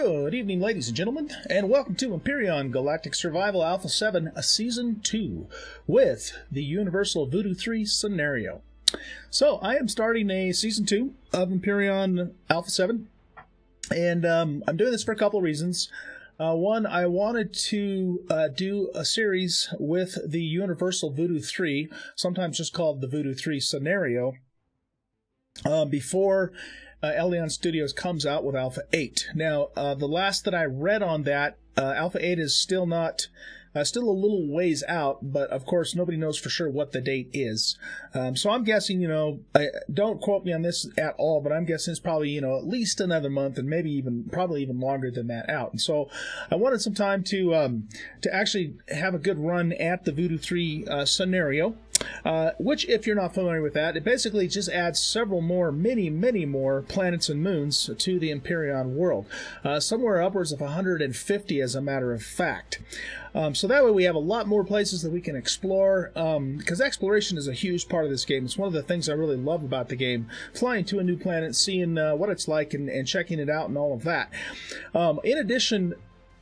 Good evening, ladies and gentlemen, and welcome to Empyrion Galactic Survival Alpha 7, Season 2, with the Universal VooDoo3 scenario. So, I am starting a Season 2 of Empyrion Alpha 7, and I'm doing this for a couple of reasons. One, I wanted to do a series with the Universal VooDoo3, sometimes just called the VooDoo3 scenario, before Elyon Studios comes out with Alpha 8. Now, the last that I read on that, Alpha 8 is still not, still a little ways out, but of course nobody knows for sure what the date is. So I'm guessing, don't quote me on this at all, but I'm guessing it's probably, at least another month and maybe probably even longer than that out. And so I wanted some time to actually have a good run at the VooDoo3 scenario. Which, if you're not familiar with that, it basically just adds several more, many more planets and moons to the Empyrion world. Somewhere upwards of 150, as a matter of fact. So that way we have a lot more places that we can explore, because exploration is a huge part of this game. It's one of the things I really love about the game. Flying to a new planet, seeing what it's like, and checking it out and all of that. In addition,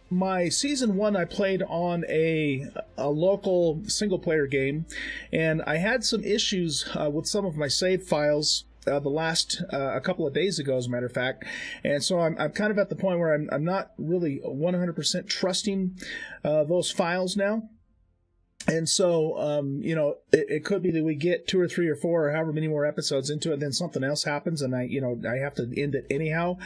my Season 1 I played on a local single-player game, and I had some issues with some of my save files the last a couple of days ago, as a matter of fact. And so I'm kind of at the point where I'm not really 100% trusting those files now. And so, it could be that we get 2 or 3 or 4 or however many more episodes into it, and then something else happens, and I have to end it anyhow.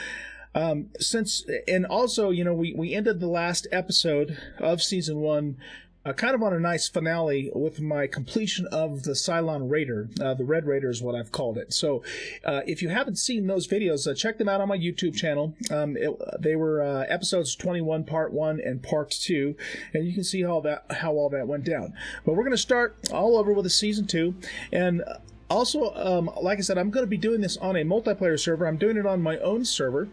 And also, we ended the last episode of Season 1 kind of on a nice finale with my completion of the Cylon Raider. The Red Raider is what I've called it. So if you haven't seen those videos, check them out on my YouTube channel. They were episodes 21, Part 1, and Part 2, and you can see how all that went down. But we're going to start all over with a Season 2, and also, like I said, I'm going to be doing this on a multiplayer server. I'm doing it on my own server.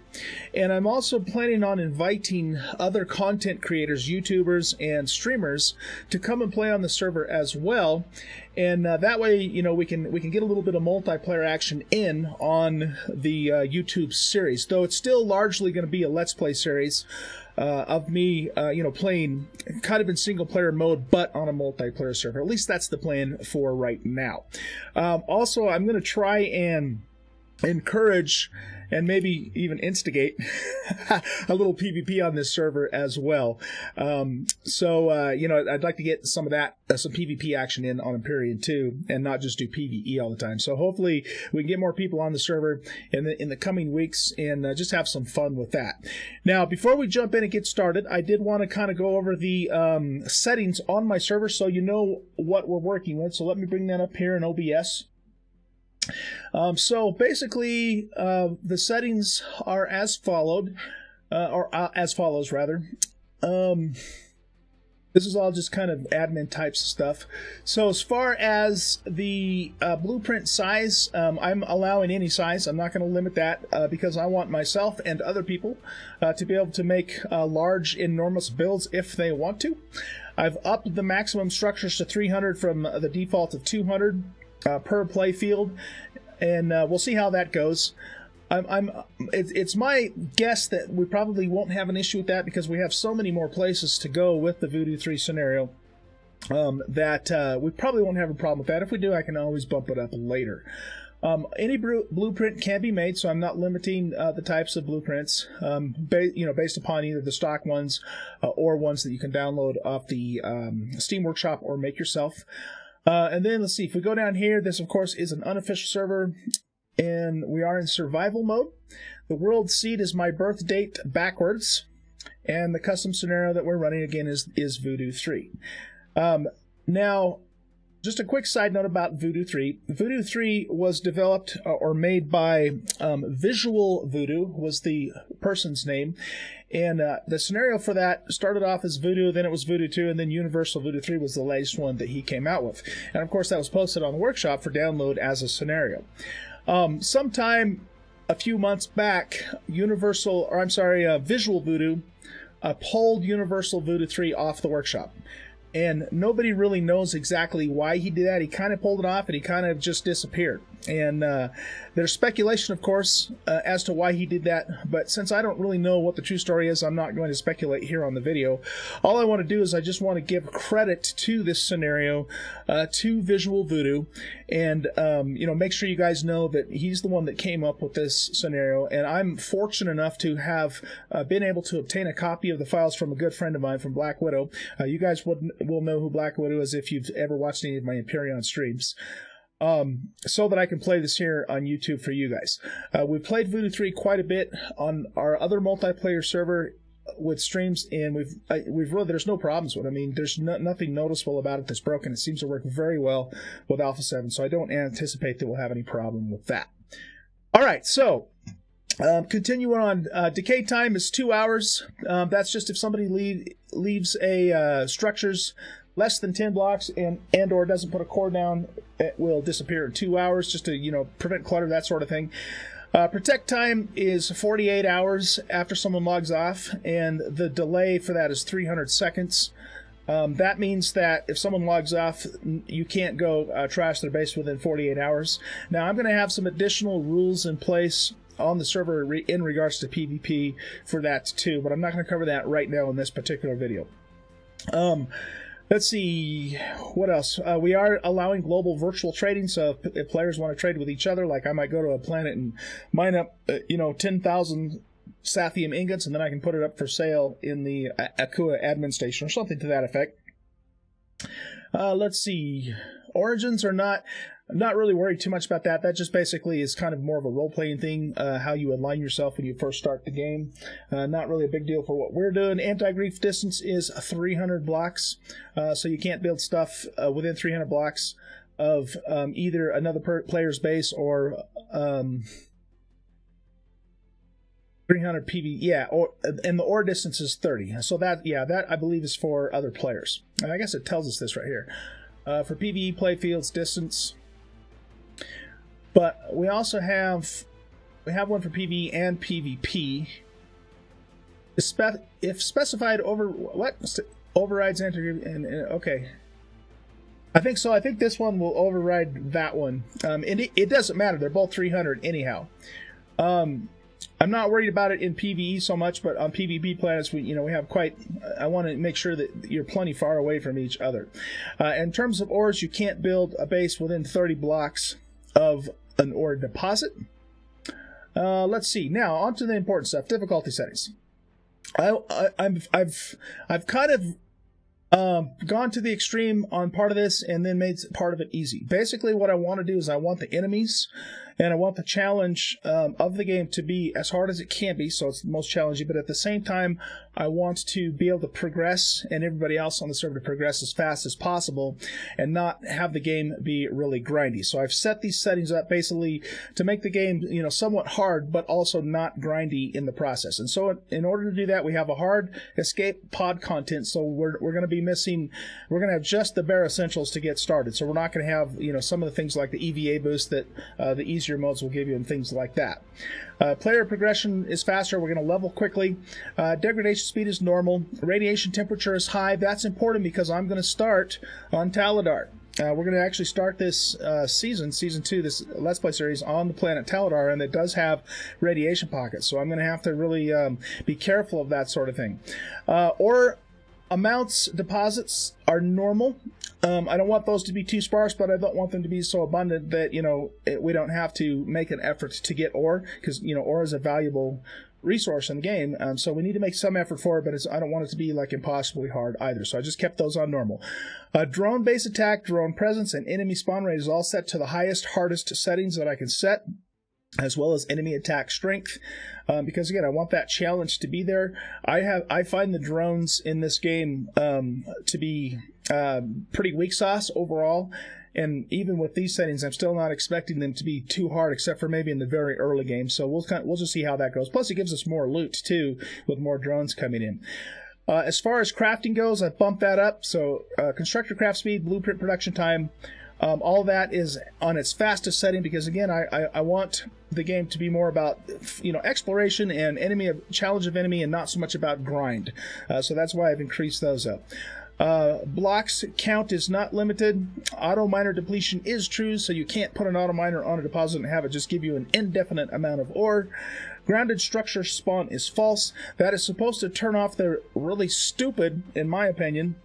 And I'm also planning on inviting other content creators, YouTubers, and streamers to come and play on the server as well. And that way, we can get a little bit of multiplayer action in on the YouTube series. Though it's still largely going to be a Let's Play series of me, playing kind of in single-player mode, but on a multiplayer server. At least that's the plan for right now. Also, I'm going to try and encourage and maybe even instigate a little PvP on this server as well. I'd like to get some of that, some PvP action in on Empyrion too, and not just do PvE all the time. So hopefully we can get more people on the server in the coming weeks and just have some fun with that. Now, before we jump in and get started, I did want to kind of go over the settings on my server so you know what we're working with. So let me bring that up here in OBS. So basically, the settings are as follows. This is all just kind of admin types of stuff. So as far as the blueprint size, I'm allowing any size. I'm not going to limit that because I want myself and other people to be able to make large, enormous builds if they want to. I've upped the maximum structures to 300 from the default of 200. Per play field, and we'll see how that goes. It's my guess that we probably won't have an issue with that because we have so many more places to go with the VooDoo3 scenario that we probably won't have a problem with that. If we do, I can always bump it up later. Any blueprint can be made, so I'm not limiting the types of blueprints, based upon either the stock ones or ones that you can download off the Steam Workshop or make yourself. And then let's see, if we go down here, this of course is an unofficial server, and we are in survival mode. The world seed is my birth date backwards, and the custom scenario that we're running again is VooDoo3. Now, just a quick side note about VooDoo3. VooDoo3 was developed or made by Visual Voodoo, was the person's name. And the scenario for that started off as Voodoo, then it was VooDoo2, and then Universal VooDoo3 was the latest one that he came out with. And of course that was posted on the workshop for download as a scenario. Sometime a few months back, Visual Voodoo pulled Universal VooDoo3 off the workshop. And nobody really knows exactly why he did that. He kind of pulled it off and he kind of just disappeared. And there's speculation, of course, as to why he did that. But since I don't really know what the true story is, I'm not going to speculate here on the video. All I want to do is I just want to give credit to this scenario, to Visual Voodoo, and make sure you guys know that he's the one that came up with this scenario. And I'm fortunate enough to have been able to obtain a copy of the files from a good friend of mine from Black Widow. You guys will know who Black Widow is if you've ever watched any of my Empyrion streams. So that I can play this here on YouTube for you guys. We've played VooDoo3 quite a bit on our other multiplayer server with streams, and we've really, there's no problems with it. I mean, there's nothing noticeable about it that's broken. It seems to work very well with Alpha 7, so I don't anticipate that we'll have any problem with that. All right, so continuing on, decay time is 2 hours. That's just if somebody leaves a structures less than 10 blocks and or doesn't put a core down, it will disappear in 2 hours, just to prevent clutter, that sort of thing. Protect time is 48 hours after someone logs off, and the delay for that is 300 seconds. That means that if someone logs off, you can't go trash their base within 48 hours. Now, I'm going to have some additional rules in place on the server in regards to PvP for that too, but I'm not going to cover that right now in this particular video. Let's see, what else? We are allowing global virtual trading, so if players want to trade with each other, like I might go to a planet and mine up, 10,000 Sathium ingots, and then I can put it up for sale in the Akua admin station, or something to that effect. Let's see, origins are not really worried too much about that. That just basically is kind of more of a role-playing thing, how you align yourself when you first start the game. Not really a big deal for what we're doing. Anti-grief distance is 300 blocks, so you can't build stuff within 300 blocks of either another player's base or 300 PV, and the ore distance is 30. So that I believe is for other players. And I guess it tells us this right here. For PvE playfields distance. But we also have one for PvE and PvP. If specified overrides enter and okay. I think so. I think this one will override that one. And it doesn't matter. They're both 300 anyhow. I'm not worried about it in PvE so much, but on PvP planets, we have quite. I want to make sure that you're plenty far away from each other. In terms of ores, you can't build a base within 30 blocks of an ore deposit. Let's see. Now, on to the important stuff. Difficulty settings. I've kind of gone to the extreme on part of this and then made part of it easy. Basically, what I want to do is I want the enemies and I want the challenge of the game to be as hard as it can be, so it's the most challenging, but at the same time, I want to be able to progress and everybody else on the server to progress as fast as possible and not have the game be really grindy. So I've set these settings up basically to make the game, somewhat hard, but also not grindy in the process. And so in order to do that, we have a hard escape pod content, so we're going to be missing, we're going to have just the bare essentials to get started. So we're not going to have, some of the things like the EVA boost that the easier modes will give you and things like that. Player progression is faster. We're going to level quickly. Degradation speed is normal. Radiation temperature is high. That's important because I'm going to start on Tallodar. We're going to actually start this season 2, this Let's Play series, on the planet Tallodar, and it does have radiation pockets. So I'm going to have to really be careful of that sort of thing. Ore amounts, deposits are normal. I don't want those to be too sparse, but I don't want them to be so abundant that, we don't have to make an effort to get ore, because, ore is a valuable resource in the game, so we need to make some effort for it, but I don't want it to be like impossibly hard either, so I just kept those on normal. Drone base attack, drone presence, and enemy spawn rate is all set to the highest, hardest settings that I can set, as well as enemy attack strength, because again, I want that challenge to be there. I find the drones in this game to be pretty weak sauce overall, and even with these settings, I'm still not expecting them to be too hard, except for maybe in the very early game. So we'll just see how that goes. Plus, it gives us more loot too, with more drones coming in. As far as crafting goes, I bumped that up. So constructor craft speed, blueprint production time. All that is on its fastest setting because, again, I want the game to be more about exploration and challenge of enemy, and not so much about grind. So that's why I've increased those up. Blocks count is not limited. Auto miner depletion is true, so you can't put an auto miner on a deposit and have it just give you an indefinite amount of ore. Grounded structure spawn is false. That is supposed to turn off the really stupid, in my opinion,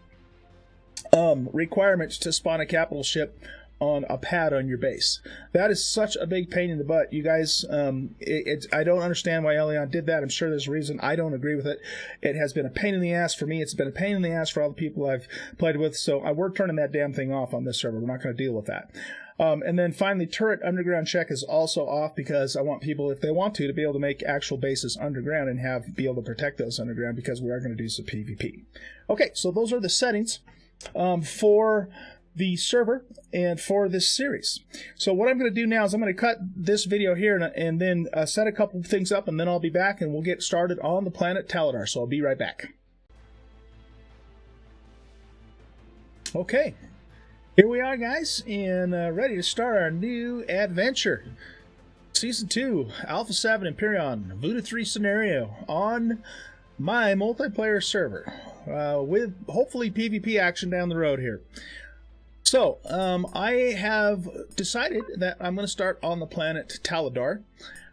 requirement to spawn a capital ship on a pad on your base. That is such a big pain in the butt, you guys. I don't understand why Elion did that. I'm sure there's a reason. I don't agree with it. It has been a pain in the ass for me. It's been a pain in the ass for all the people I've played with, so we're turning that damn thing off on this server. We're not going to deal with that. And then finally, turret underground check is also off because I want people, if they want to be able to make actual bases underground and be able to protect those underground, because we are going to do some PvP. Okay, so those are the settings for the server and for this series. So what I'm going to do now is I'm going to cut this video here and then set a couple of things up, and then I'll be back and we'll get started on the planet Tallodar. So I'll be right back. Okay, here we are, guys, and ready to start our new adventure. Season 2, Alpha 7 Empyrion VooDoo3 scenario on my multiplayer server with hopefully PvP action down the road here. So, I have decided that I'm going to start on the planet Tallodar.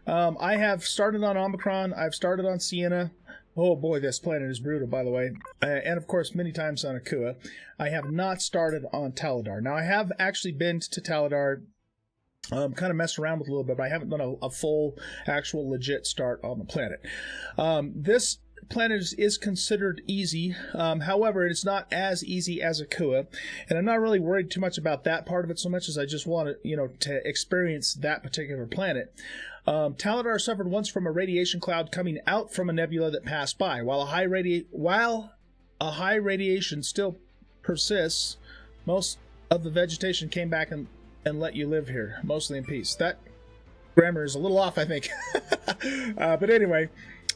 I have started on Omicron, I've started on Sienna. Oh boy, this planet is brutal, by the way. And of course, many times on Akua. I have not started on Tallodar. Now, I have actually been to Tallodar, kind of messed around with it a little bit, but I haven't done a full, actual, legit start on the planet. This planet is considered easy. However, it's not as easy as Akua, and I'm not really worried too much about that part of it so much as I just want to experience that particular planet. Tallodar suffered once from a radiation cloud coming out from a nebula that passed by. While a high radiation still persists, most of the vegetation came back and let you live here, mostly in peace. That grammar is a little off, I think. But anyway,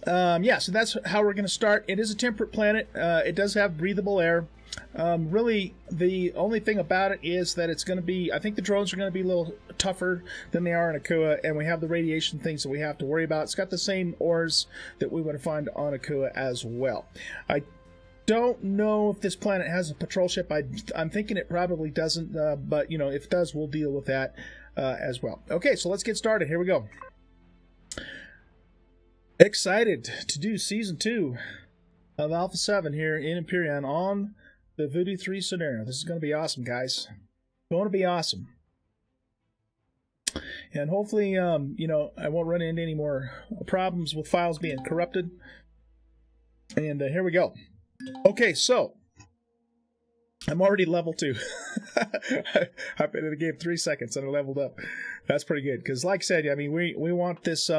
yeah, so that's how we're going to start. It is a temperate planet. It does have breathable air. Really, the only thing about it is that it's going to be, I think the drones are going to be a little tougher than they are in Akua, and we have the radiation things that we have to worry about. It's got the same ores that we would find on Akua as well. I don't know if this planet has a patrol ship. I'm thinking it probably doesn't, but, if it does, we'll deal with that as well. Okay, so let's get started. Here we go. Excited to do Season 2 of Alpha 7 here in Empyrion on the VooDoo3 scenario. This is going to be awesome, guys. Going to be awesome. And hopefully, I won't run into any more problems with files being corrupted. And here we go. Okay, so I'm already level 2. I've been in the game 3 seconds and I leveled up. That's pretty good. Because like I said, I mean, we want this...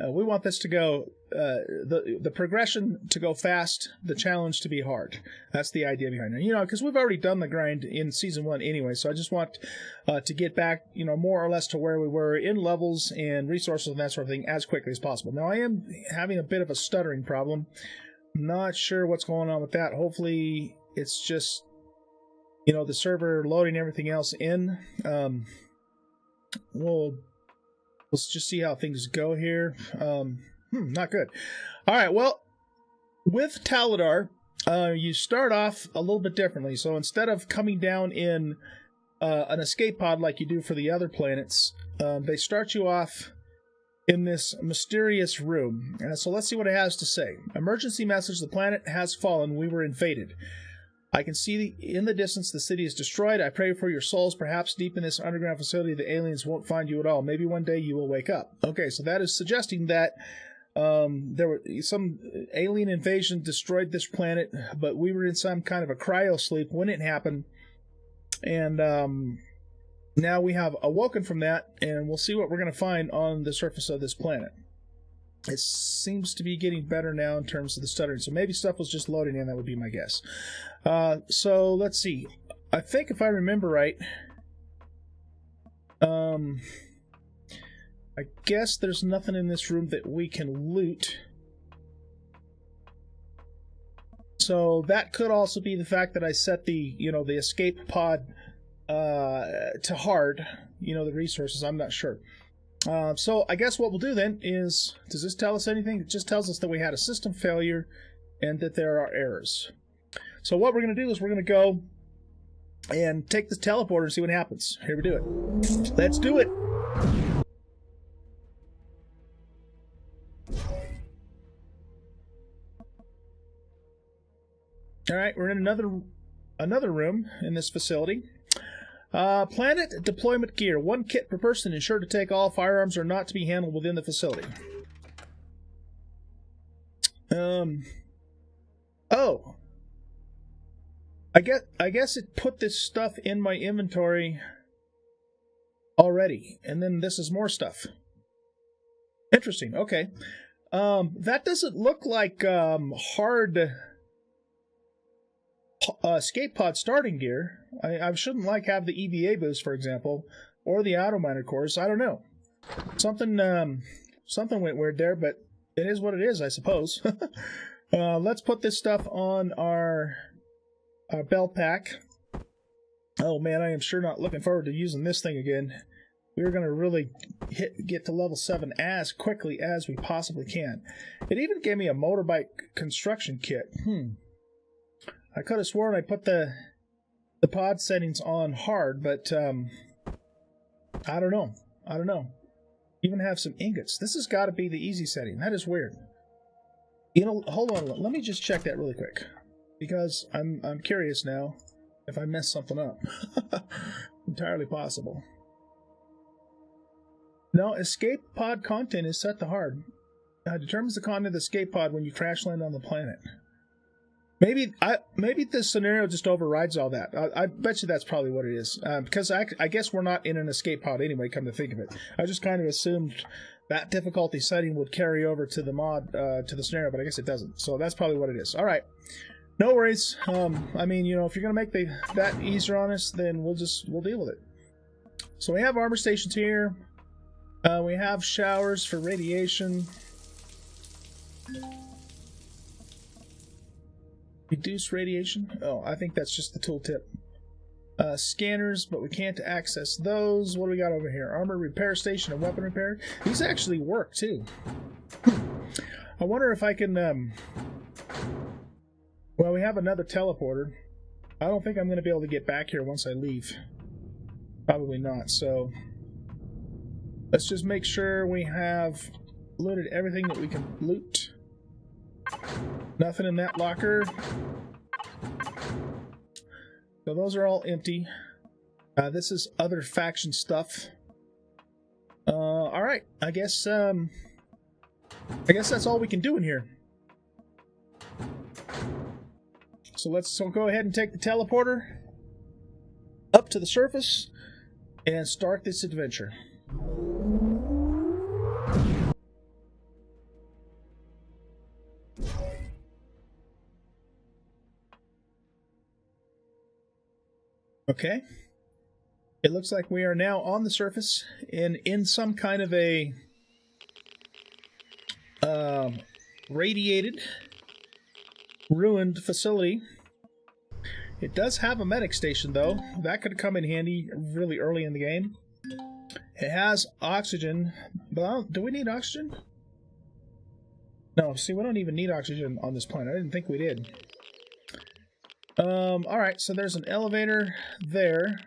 we want this to go, the progression to go fast, the challenge to be hard. That's the idea behind it. Because we've already done the grind in Season 1 anyway, so I just want to get back, more or less to where we were in levels and resources and that sort of thing as quickly as possible. Now, I am having a bit of a stuttering problem. Not sure what's going on with that. Hopefully, it's just, the server loading everything else in. Let's just see how things go here. Not good. All right, well, with Tallodar, you start off a little bit differently. So instead of coming down in an escape pod like you do for the other planets, they start you off in this mysterious room. So let's see what it has to say. Emergency message, the planet has fallen. We were invaded. I can see in the distance the city is destroyed. I pray for your souls. Perhaps deep in this underground facility, the aliens won't find you at all. Maybe one day you will wake up. Okay, so that is suggesting that there were some alien invasion destroyed this planet, but we were in some kind of a cryo sleep when it happened. And now we have awoken from that, and we'll see what we're going to find on the surface of this planet. It seems to be getting better now in terms of the stuttering, so maybe stuff was just loading in. That would be my guess. So let's see. I think if I remember right, I guess there's nothing in this room that we can loot. So that could also be the fact that I set the escape pod to hard. The resources. I'm not sure. So I guess what we'll do then is, does this tell us anything? It just tells us that we had a system failure and that there are errors. So what we're going to do is we're going to go and take this teleporter and see what happens. Here we do it. Let's do it. All right, we're in another room in this facility. Planet deployment gear. 1 kit per person. Ensure to take all firearms are not to be handled within the facility. Oh. I guess it put this stuff in my inventory already, and then this is more stuff. Interesting. Okay. That doesn't look like hard escape pod starting gear. I shouldn't have the EVA boost, for example, or the auto miner course. I don't know. Something went weird there, but it is what it is, I suppose. Let's put this stuff on our belt pack. Oh man, I am sure not looking forward to using this thing again. We're going to really get to level 7 as quickly as we possibly can. It even gave me a motorbike construction kit. I could have sworn I put the pod settings on hard, but I don't know. Even have some ingots. This has got to be the easy setting. That is weird. You know, hold on. Let me just check that really quick, because I'm curious now if I messed something up. Entirely possible. No, escape pod content is set to hard. Determines the content of the escape pod when you crash land on the planet. Maybe this scenario just overrides all that. I bet you that's probably what it is. Because I guess we're not in an escape pod anyway, come to think of it. I just kind of assumed that difficulty setting would carry over to the mod, to the scenario, but I guess it doesn't. So that's probably what it is. All right. No worries. I mean, you know, if you're going to make that easier on us, then we'll deal with it. So we have armor stations here. We have showers for radiation. Reduce radiation. Oh, I think that's just the tooltip. Scanners, but we can't access those. What do we got over here? Armor repair station and weapon repair. These actually work too. I wonder if I can... Well, we have another teleporter. I don't think I'm going to be able to get back here once I leave. Probably not, so... Let's just make sure we have looted everything that we can loot. Nothing in that locker. So those are all empty. This is other faction stuff. Alright, I guess that's all we can do in here. So let's go ahead and take the teleporter up to the surface and start this adventure. Okay. It looks like we are now on the surface in some kind of a radiated, ruined facility. It does have a medic station, though. That could come in handy really early in the game. It has oxygen, but do we need oxygen? No, see, we don't even need oxygen on this planet. I didn't think we did. Alright, so there's an elevator there.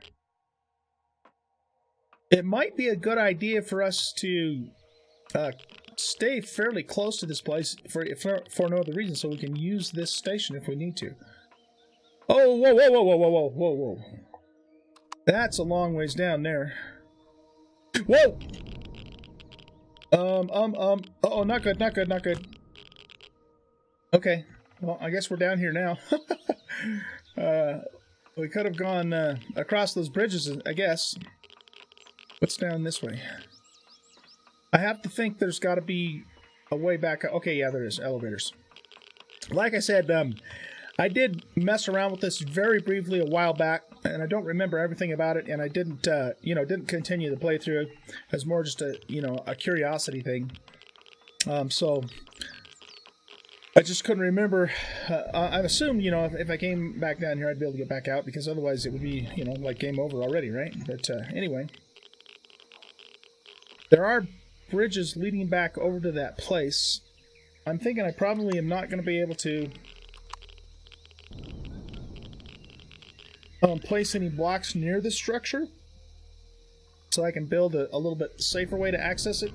It might be a good idea for us to stay fairly close to this place for no other reason, so we can use this station if we need to. Oh, whoa, whoa, whoa, whoa, whoa, whoa, whoa, whoa. That's a long ways down there. Whoa! Uh-oh, not good, not good, not good. Okay, well, I guess we're down here now. We could have gone across those bridges, I guess. What's down this way? I have to think there's got to be a way back. Okay, yeah, there is. Elevators. Like I said, I did mess around with this very briefly a while back, and I don't remember everything about it, and I didn't, didn't continue the playthrough. It was more just a curiosity thing. So I just couldn't remember. I assumed, if I came back down here, I'd be able to get back out, because otherwise it would be, like game over already, right? But anyway. There are bridges leading back over to that place. I'm thinking I probably am not going to be able to place any blocks near the structure so I can build a little bit safer way to access it.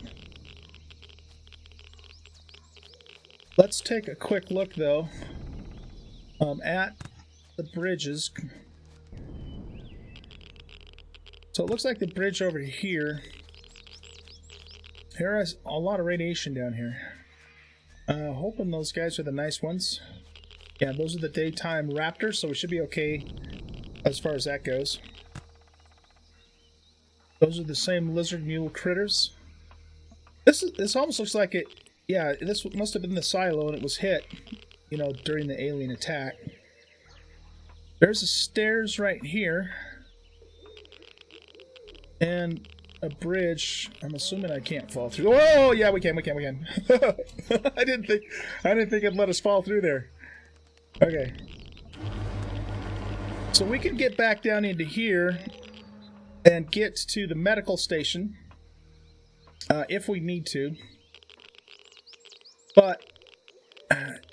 Let's take a quick look, though, at the bridges. So it looks like the bridge over here. There is a lot of radiation down here. Hoping those guys are the nice ones. Yeah, those are the daytime raptors, so we should be okay as far as that goes. Those are the same lizard mule critters. This almost looks like it. Yeah, this must have been the silo and it was hit, you know, during the alien attack. There's the stairs right here. And a bridge. I'm assuming I can't fall through. Oh, yeah, we can. I didn't think it'd let us fall through there. Okay. So we can get back down into here and get to the medical station if we need to. But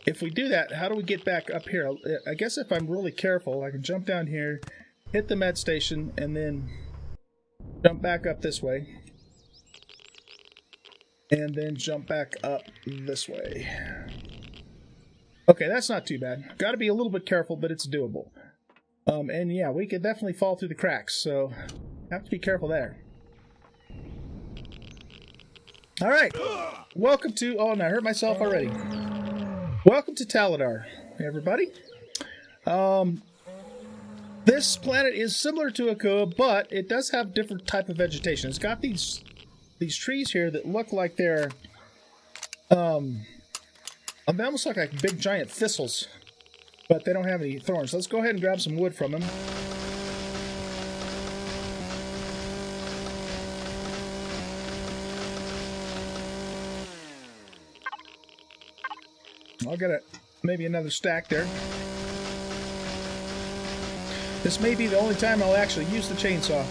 if we do that, how do we get back up here? I guess if I'm really careful, I can jump down here, hit the med station, and then jump back up this way. And then jump back up this way. Okay, that's not too bad. Got to be a little bit careful, but it's doable. And yeah, we could definitely fall through the cracks, so have to be careful there. All right, welcome to... Oh, and I hurt myself already. Welcome to Tallodar, everybody. This planet is similar to Akua, but it does have different type of vegetation. It's got these trees here that look like they're... they almost look like big giant thistles, but they don't have any thorns. Let's go ahead and grab some wood from them. I'll get maybe another stack there. This may be the only time I'll actually use the chainsaw.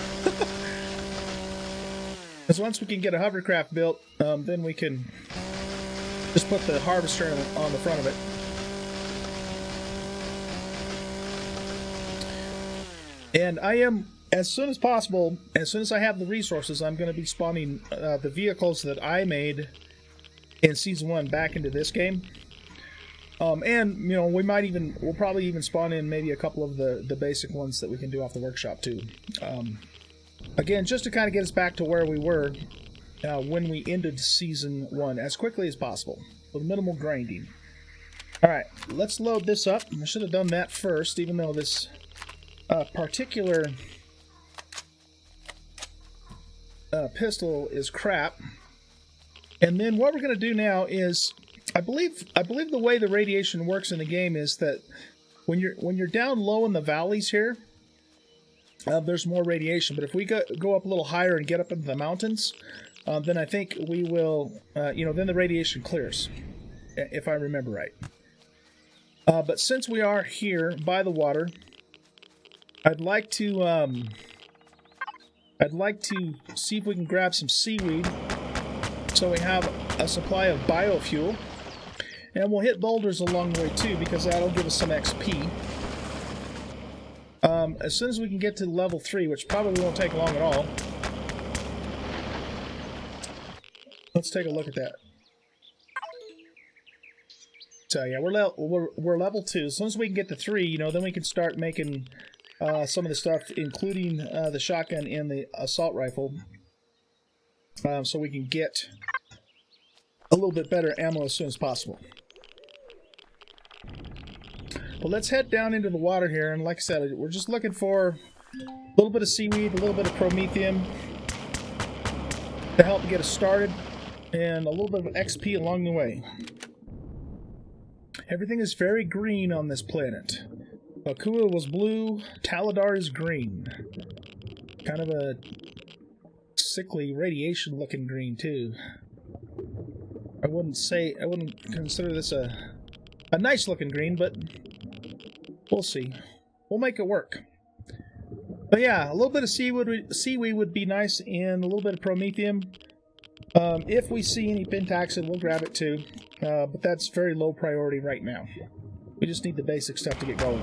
Because once we can get a hovercraft built, then we can just put the harvester on the front of it. And I am, as soon as possible, as soon as I have the resources, I'm going to be spawning the vehicles that I made in Season 1 back into this game. And, you know, we'll probably even spawn in maybe a couple of the basic ones that we can do off the workshop, too. Again, just to kind of get us back to where we were when we ended Season 1 as quickly as possible, with minimal grinding. Alright, let's load this up. I should have done that first, even though this particular pistol is crap. And then what we're going to do now is... I believe the way the radiation works in the game is that when you're down low in the valleys here, there's more radiation. But if we go up a little higher and get up into the mountains, then I think we will, then the radiation clears, if I remember right. But since we are here by the water, I'd like to see if we can grab some seaweed, so we have a supply of biofuel. And we'll hit boulders along the way too, because that'll give us some XP. As soon as we can get to level 3, which probably won't take long at all. Let's take a look at that. So yeah, we're level 2. As soon as we can get to 3, then we can start making some of the stuff, including the shotgun and the assault rifle, so we can get a little bit better ammo as soon as possible. But let's head down into the water here, and like I said, we're just looking for a little bit of seaweed, a little bit of promethium to help get us started, and a little bit of XP along the way. Everything is very green on this planet. Akua was blue, Tallodar is green. Kind of a sickly radiation-looking green, too. I wouldn't consider this a nice-looking green, but we'll see. We'll make it work. But yeah, a little bit of seaweed would be nice, and a little bit of promethium. If we see any pentaxid, we'll grab it too. But that's very low priority right now. We just need the basic stuff to get going.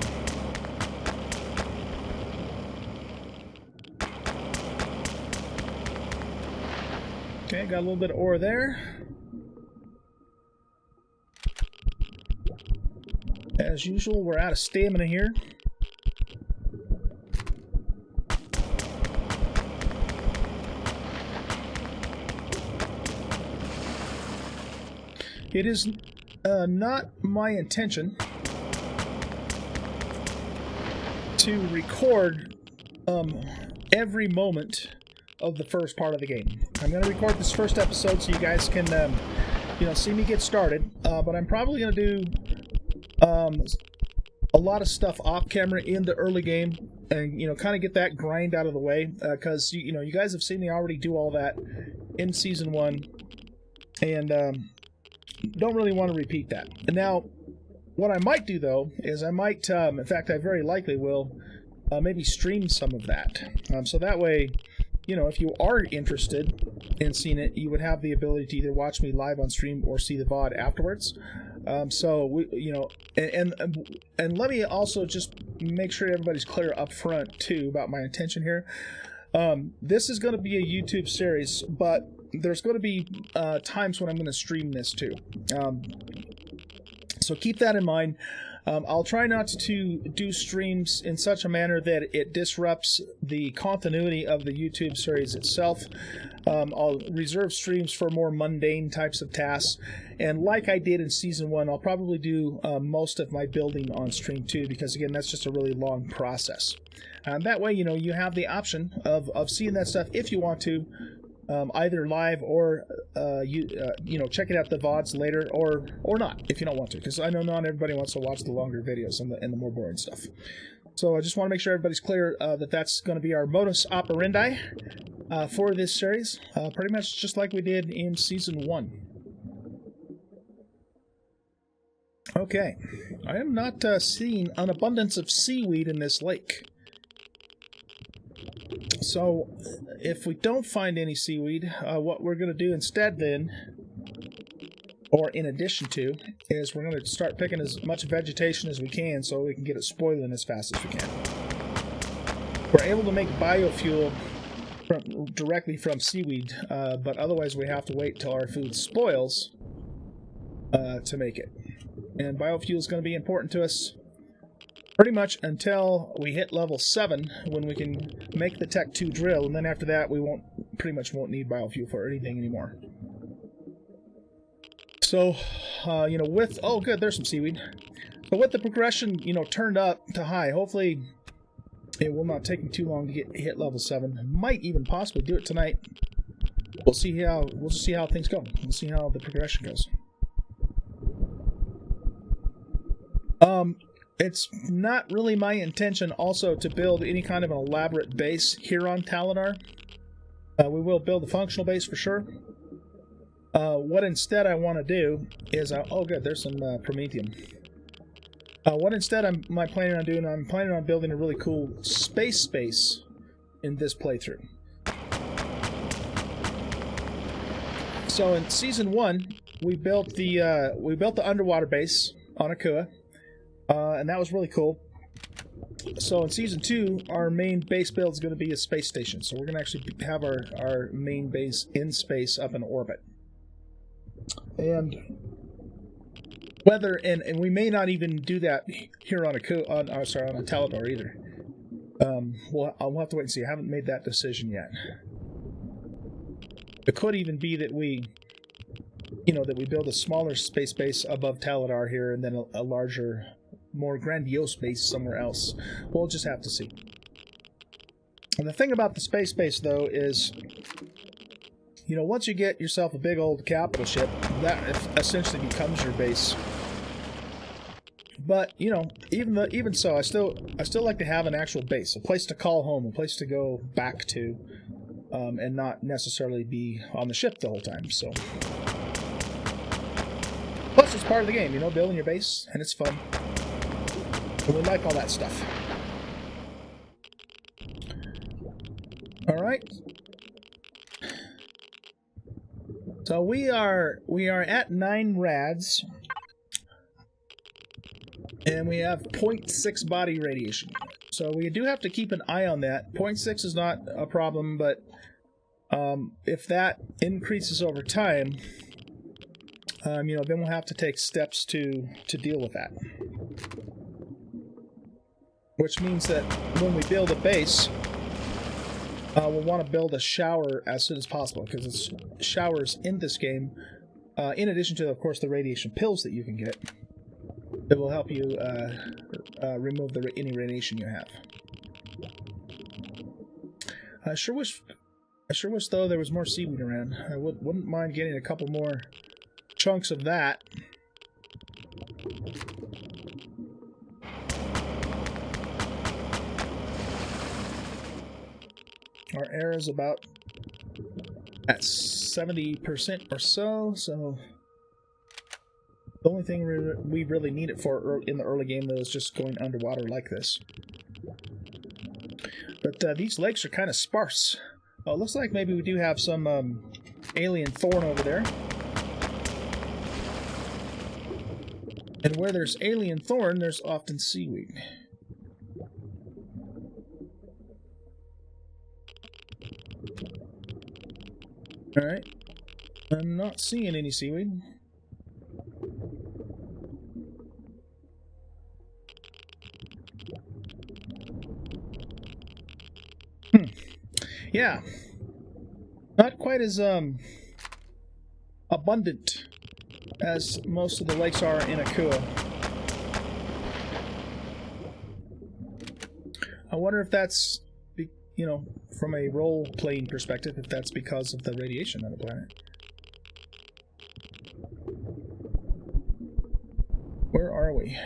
Okay, got a little bit of ore there. As usual, we're out of stamina here. It is not my intention to record every moment of the first part of the game. I'm going to record this first episode so you guys can, see me get started. But I'm probably going to do a lot of stuff off camera in the early game, and kind of get that grind out of the way. Because you guys have seen me already do all that in season 1, and don't really want to repeat that. And now, what I might do though is I might, in fact, I very likely will maybe stream some of that. So that way, if you are interested in seeing it, you would have the ability to either watch me live on stream or see the VOD afterwards. So we, and let me also just make sure everybody's clear up front too about my intention here. This is going to be a YouTube series, but there's going to be times when I'm going to stream this too. So keep that in mind. I'll try not to do streams in such a manner that it disrupts the continuity of the YouTube series itself. I'll reserve streams for more mundane types of tasks. And like I did in Season 1, I'll probably do most of my building on stream too, because again, that's just a really long process. That way, you have the option of seeing that stuff if you want to, either live or checking out the VODs later, or not if you don't want to, because I know not everybody wants to watch the longer videos and the more boring stuff. So I just want to make sure everybody's clear that that's going to be our modus operandi for this series, pretty much just like we did in Season 1. Okay, I am not seeing an abundance of seaweed in this lake. So, if we don't find any seaweed, what we're going to do instead then, or in addition to, is we're going to start picking as much vegetation as we can so we can get it spoiling as fast as we can. We're able to make biofuel directly from seaweed, but otherwise we have to wait till our food spoils to make it. And biofuel is going to be important to us pretty much until we hit level 7, when we can make the Tech 2 drill, and then after that we pretty much won't need biofuel for anything anymore. So, with, oh good, there's some seaweed. So with the progression, turned up to high, hopefully it will not take me too long to hit level 7. Might even possibly do it tonight. We'll see how things go. We'll see how the progression goes. It's not really my intention also to build any kind of an elaborate base here on Tallodar. We will build a functional base for sure. What instead I want to do is, oh good, there's some promethium. What instead I'm planning on doing, I'm planning on building a really cool space in this playthrough. So in Season 1, we built the underwater base on Akua. And that was really cool. So in Season 2, our main base build is going to be a space station. So we're going to actually have our main base in space up in orbit. And whether, and we may not even do that here on on Tallodar either. I'll have to wait and see. I haven't made that decision yet. It could even be that we build a smaller space base above Tallodar here, and then a larger, more grandiose base somewhere else. We'll just have to see. And the thing about the space base, though, is, once you get yourself a big old capital ship, that essentially becomes your base. But even so, I still like to have an actual base, a place to call home, a place to go back to, and not necessarily be on the ship the whole time. So, plus it's part of the game, building your base, and it's fun. And we like all that stuff. All right. So we are at 9 rads, and we have 0.6 body radiation. So we do have to keep an eye on that. 0.6 is not a problem, but If that increases over time, then we'll have to take steps to deal with that. Which means that when we build a base, we'll want to build a shower as soon as possible, because it's showers in this game, in addition to, of course, the radiation pills that you can get, that will help you remove any radiation you have. I sure wish, though, there was more seaweed around. I wouldn't mind getting a couple more chunks of that. Our air is about at 70% or so, so the only thing we really need it for in the early game, though, is just going underwater like this. But these lakes are kind of sparse. Oh, it looks like maybe we do have some alien thorn over there. And where there's alien thorn, there's often seaweed. Alright. I'm not seeing any seaweed. Yeah. Not quite as abundant as most of the lakes are in Akua. I wonder if that's, from a role-playing perspective, if that's because of the radiation on the planet. Where are we?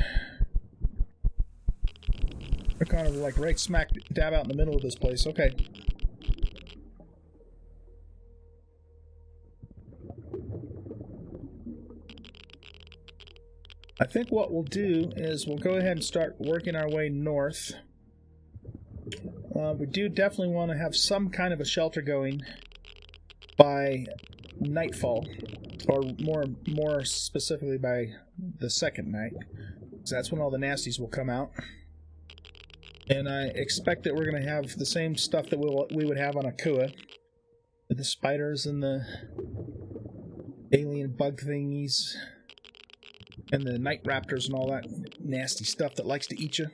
We're kind of like right smack dab out in the middle of this place. Okay. I think what we'll do is we'll go ahead and start working our way north. We do definitely want to have some kind of a shelter going by nightfall, or more specifically by the second night, because that's when all the nasties will come out. And I expect that we're going to have the same stuff that we would have on Akua, with the spiders and the alien bug thingies, and the night raptors and all that nasty stuff that likes to eat you.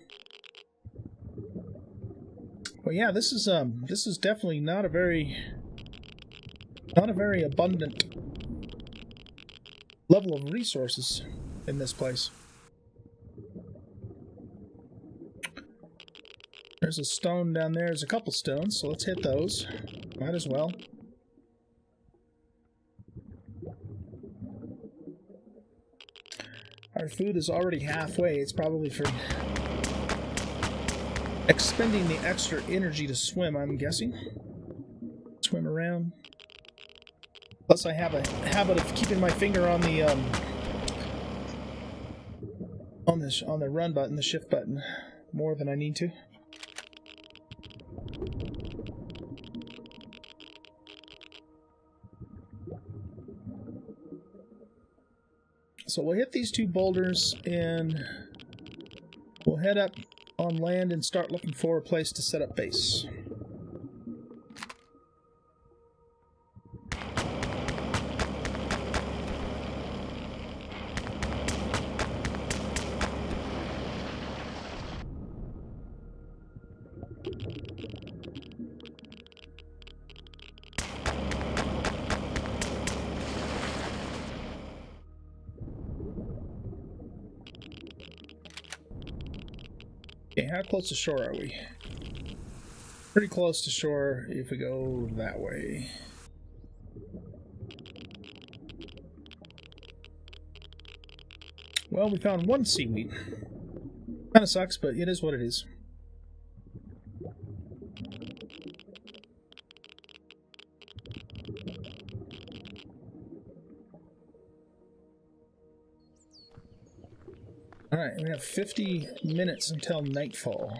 Well, yeah, this is definitely not a very abundant level of resources in this place. There's a stone down there. There's a couple stones, so let's hit those. Might as well. Our food is already halfway. It's probably for expending the extra energy to swim, I'm guessing. Swim around. Plus, I have a habit of keeping my finger on the on the run button, the shift button, more than I need to. So we'll hit these two boulders and we'll head up on land and start looking for a place to set up base. Okay, how close to shore are we? Pretty close to shore if we go that way. Well, we found one seaweed. Kinda sucks, but it is what it is. Alright, we have 50 minutes until nightfall.